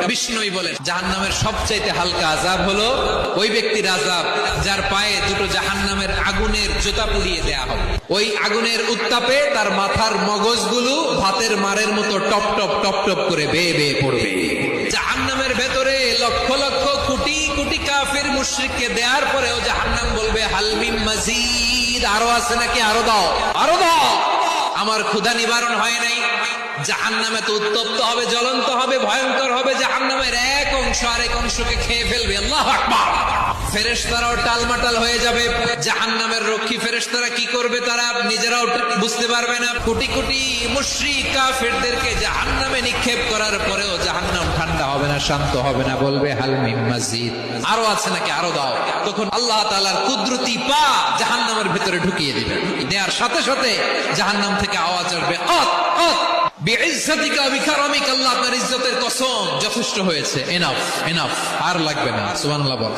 বিষ্ণুই বলেন জাহান্নামের সবচাইতে হালকা আযাব হলো ওই ব্যক্তির আযাব যার পায়ে দুটো জাহান্নামের আগুনের জুতা পুড়িয়ে দেয়া হবে। ওই আগুনের উত্তাপে তার মাথার মগজগুলো ভাতের মারের মতো টপ টপ টপ টপ করে বেয়ে বেয়ে পড়বে। জাহান্নামের ভেতরে লক্ষ লক্ষ কোটি কোটি কাফির মুশরিককে দেওয়ার পরেও জাহান্নাম বলবে হাল মিন মাজিদ, আরো আছে নাকি, আরো দাও, আরো দাও, আমার ক্ষুধা নিবারণ হয় নাই। জাহান্নামে তো উত্তপ্ত হবে, জ্বলন্ত হবে, ভয়ঙ্কর হবে। জাহান্নামের এক অংশ আরেক অংশকে খেয়ে ফেলবে। আল্লাহু আকবার। ফেরেশতারাও টালমাটাল হয়ে যাবে। জাহান্নামের রক্ষী ফেরেশতারা কি করবে তারা নিজেরাও বুঝতে পারবে না। কোটি কোটি মুশরিক কাফেরদেরকে জাহান্নামে নিক্ষেপ করার পরেও জাহান্নাম ঠান্ডা হবে না, শান্ত হবে না, বলবে হাল মিন মাজিদ, আরো আছে নাকি, আরো দাও। তখন আল্লাহ তাআলার কুদরতি পা জাহান্নামের ভিতরে ঢুকিয়ে দিবেন। দেওয়ার সাথে সাথে জাহান্নাম থেকে আওয়াজ আসবে আত আত বিইজ্জাতিকা বিকারামিকা, আল্লাহ আপনার ইজ্জতের কসম, যথেষ্ট হয়েছে, এনাফ এনাফ, আর লাগবে না। সুবহানাল্লাহ বল।